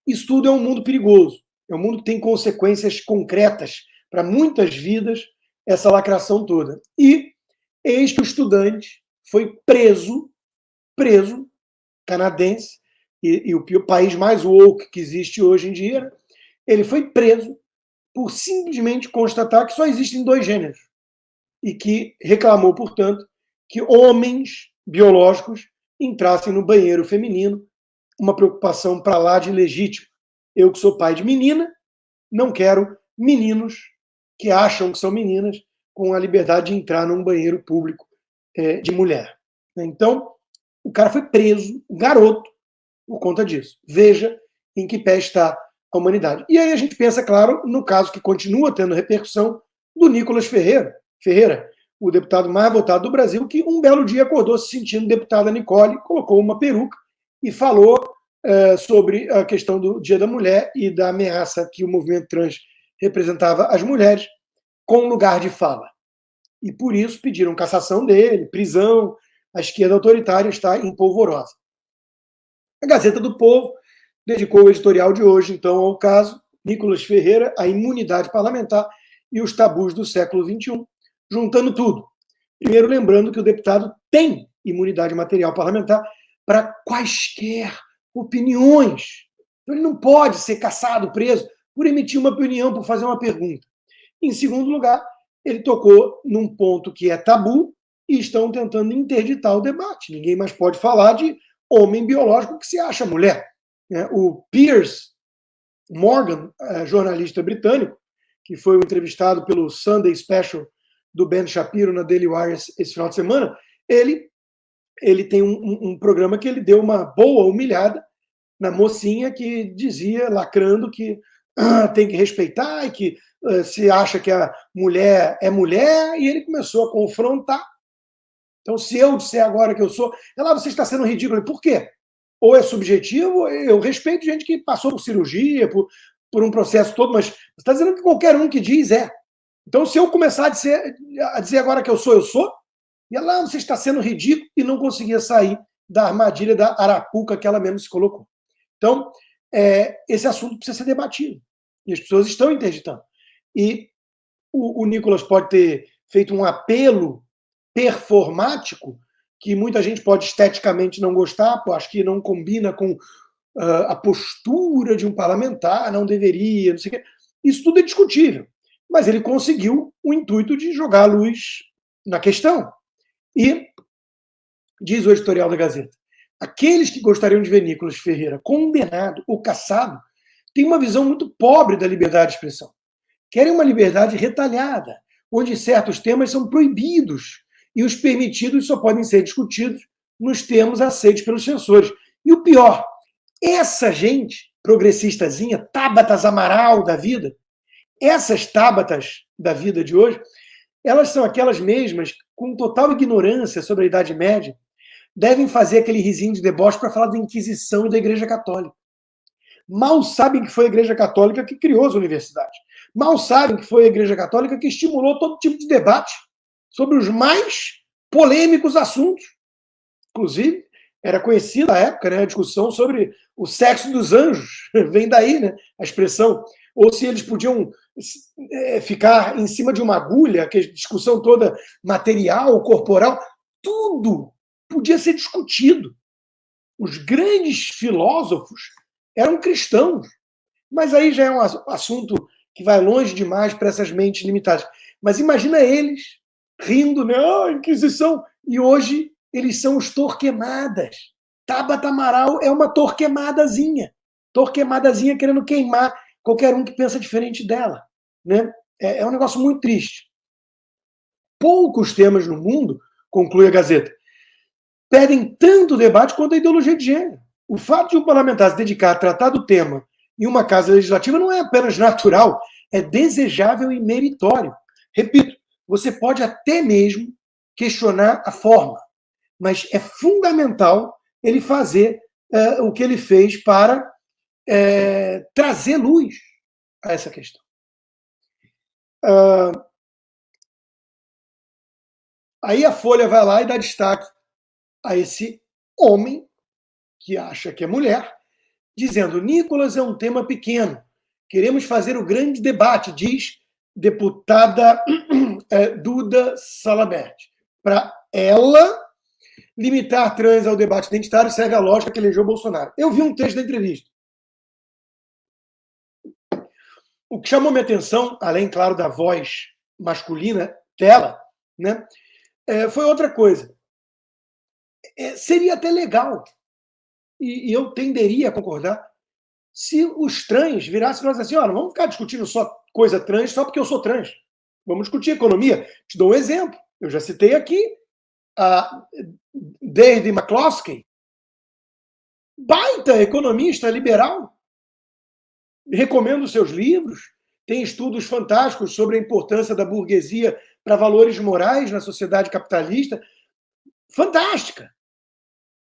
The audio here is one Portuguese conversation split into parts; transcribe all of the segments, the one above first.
isso tudo é um mundo perigoso. É um mundo que tem consequências concretas para muitas vidas, essa lacração toda. E eis que o estudante foi preso, canadense, e o país mais woke que existe hoje em dia, ele foi preso por simplesmente constatar que só existem dois gêneros e que reclamou, portanto, que homens biológicos entrassem no banheiro feminino, uma preocupação para lá de legítima. Eu que sou pai de menina, não quero meninos que acham que são meninas com a liberdade de entrar num banheiro público de mulher. Então, o cara foi preso, o garoto, por conta disso. Veja em que pé está a humanidade. E aí a gente pensa, claro, no caso que continua tendo repercussão do Nicolas Ferreira, o deputado mais votado do Brasil, que um belo dia acordou se sentindo deputada Nicole, colocou uma peruca e falou sobre a questão do Dia da Mulher e da ameaça que o movimento trans representava às mulheres, com lugar de fala. E por isso pediram cassação dele, prisão. A esquerda autoritária está em polvorosa. A Gazeta do Povo dedicou o editorial de hoje, então, ao caso Nicolas Ferreira, a imunidade parlamentar e os tabus do século XXI, juntando tudo. Primeiro, lembrando que o deputado tem imunidade material parlamentar para quaisquer opiniões. Então, ele não pode ser caçado, preso, por emitir uma opinião, por fazer uma pergunta. Em segundo lugar, ele tocou num ponto que é tabu e estão tentando interditar o debate. Ninguém mais pode falar de homem biológico que se acha mulher. O Piers Morgan, jornalista britânico, que foi entrevistado pelo Sunday Special do Ben Shapiro na Daily Wire esse final de semana, ele tem um programa que ele deu uma boa humilhada na mocinha que dizia, lacrando, que tem que respeitar e que se acha que a mulher é mulher, e ele começou a confrontar. Então, se eu disser agora que eu sou... você está sendo ridículo. Por quê? Ou é subjetivo, eu respeito gente que passou por cirurgia, por um processo todo, mas você está dizendo que qualquer um que diz é. Então, se eu começar a dizer agora que eu sou, e você está sendo ridículo, e não conseguia sair da armadilha da arapuca que ela mesmo se colocou. Então, esse assunto precisa ser debatido. E as pessoas estão interditando. E o Nicolas pode ter feito um apelo performático que muita gente pode esteticamente não gostar, acho que não combina com a postura de um parlamentar, não deveria, não sei o quê. Isso tudo é discutível. Mas ele conseguiu o intuito de jogar a luz na questão. E, diz o editorial da Gazeta, aqueles que gostariam de ver Nicolas Ferreira condenado ou caçado têm uma visão muito pobre da liberdade de expressão. Querem uma liberdade retalhada, onde certos temas são proibidos e os permitidos só podem ser discutidos nos termos aceitos pelos censores. E o pior, essa gente progressistazinha, Tábatas Amaral da vida, essas Tábatas da vida de hoje, elas são aquelas mesmas, com total ignorância sobre a Idade Média, devem fazer aquele risinho de deboche para falar da Inquisição e da Igreja Católica. Mal sabem que foi a Igreja Católica que criou as universidades. Mal sabem que foi a Igreja Católica que estimulou todo tipo de debate sobre os mais polêmicos assuntos. Inclusive, era conhecida à época, a discussão sobre o sexo dos anjos. Vem daí, a expressão. Ou se eles podiam ficar em cima de uma agulha, que a discussão toda material, corporal, tudo podia ser discutido. Os grandes filósofos eram cristãos. Mas aí já é um assunto que vai longe demais para essas mentes limitadas. Mas imagina eles rindo, Inquisição. E hoje eles são os Torquemadas. Tabata Amaral é uma Torquemadazinha. Torquemadazinha querendo queimar qualquer um que pensa diferente dela. É um negócio muito triste. Poucos temas no mundo, conclui a Gazeta, pedem tanto debate quanto a ideologia de gênero. O fato de um parlamentar se dedicar a tratar do tema em uma casa legislativa não é apenas natural, é desejável e meritório. Repito, você pode até mesmo questionar a forma, mas é fundamental ele fazer o que ele fez para trazer luz a essa questão. Aí a Folha vai lá e dá destaque a esse homem que acha que é mulher, dizendo: Nicolas é um tema pequeno. Queremos fazer o grande debate, diz deputada Duda Salabert. Para ela, limitar trans ao debate identitário segue a lógica que elegeu Bolsonaro. Eu vi um trecho da entrevista. O que chamou minha atenção, além, claro, da voz masculina dela, né, foi outra coisa. Seria até legal, e eu tenderia a concordar, se os trans virassem e falassem assim: olha, não vamos ficar discutindo só coisa trans só porque eu sou trans. Vamos discutir economia. Te dou um exemplo. Eu já citei aqui a David McCloskey, baita economista liberal. Recomendo seus livros. Tem estudos fantásticos sobre a importância da burguesia para valores morais na sociedade capitalista. Fantástica.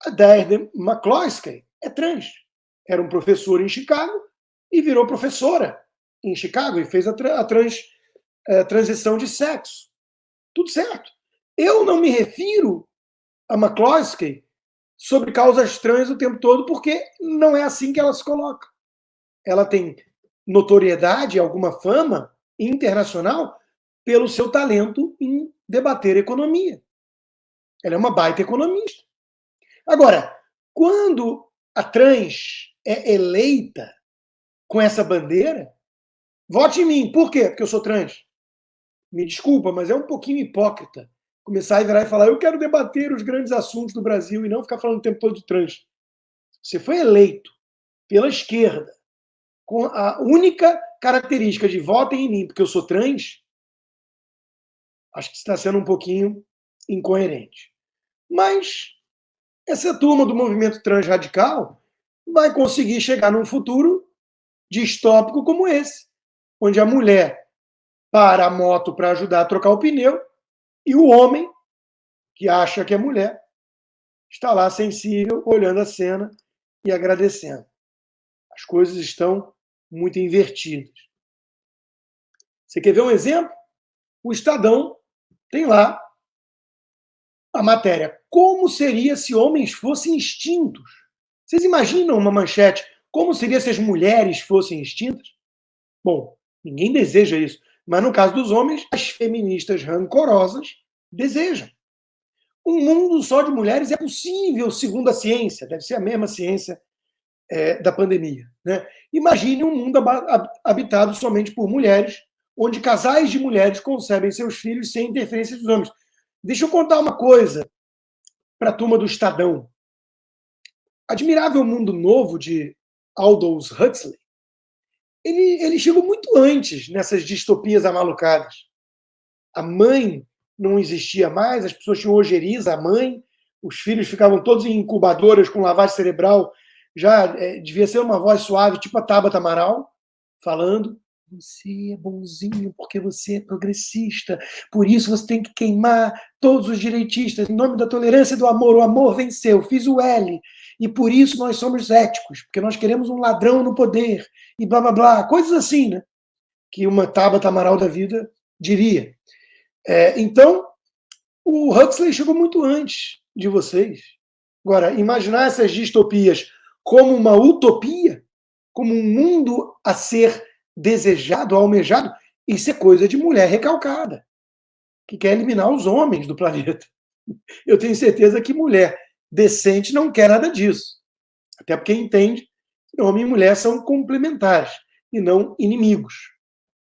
A David McCloskey é trans. Era um professor em Chicago e virou professora em Chicago e fez a transição de sexo. Tudo certo. Eu não me refiro a McCloskey sobre causas trans o tempo todo, porque não é assim que ela se coloca. Ela tem notoriedade, alguma fama internacional pelo seu talento em debater economia. Ela é uma baita economista. Agora, quando a trans é eleita com essa bandeira, vote em mim. Por quê? Porque eu sou trans. Me desculpa, mas é um pouquinho hipócrita começar a virar e falar: eu quero debater os grandes assuntos do Brasil e não ficar falando o tempo todo de trans. Você foi eleito pela esquerda com a única característica de votem em mim porque eu sou trans, acho que está sendo um pouquinho incoerente. Mas essa turma do movimento trans radical vai conseguir chegar num futuro distópico como esse, onde a mulher para a moto para ajudar a trocar o pneu e o homem, que acha que é mulher, está lá sensível, olhando a cena e agradecendo. As coisas estão muito invertidas. Você quer ver um exemplo? O Estadão tem lá a matéria: como seria se homens fossem extintos? Vocês imaginam uma manchete? Como seria se as mulheres fossem extintas? Bom, ninguém deseja isso. Mas no caso dos homens, as feministas rancorosas desejam. Um mundo só de mulheres é possível, segundo a ciência. Deve ser a mesma ciência da pandemia. Né? Imagine um mundo habitado somente por mulheres, onde casais de mulheres concebem seus filhos sem interferência dos homens. Deixa eu contar uma coisa para a turma do Estadão. Admirável Mundo Novo, de Aldous Huxley, ele chegou muito antes nessas distopias amalucadas. A mãe não existia mais, as pessoas tinham ojeriza, a mãe, os filhos ficavam todos em incubadoras com lavagem cerebral. Já devia ser uma voz suave, tipo a Tabata Amaral, falando: você é bonzinho porque você é progressista, por isso você tem que queimar todos os direitistas, em nome da tolerância e do amor. O amor venceu, fiz o L, e por isso nós somos éticos, porque nós queremos um ladrão no poder, e blá blá blá, coisas assim, né? Que uma Tabata Amaral da vida diria. Então, o Huxley chegou muito antes de vocês. Agora, imaginar essas distopias como uma utopia, como um mundo a ser desejado, almejado, isso é coisa de mulher recalcada, que quer eliminar os homens do planeta. Eu tenho certeza que mulher decente não quer nada disso. Até porque entende que homem e mulher são complementares e não inimigos.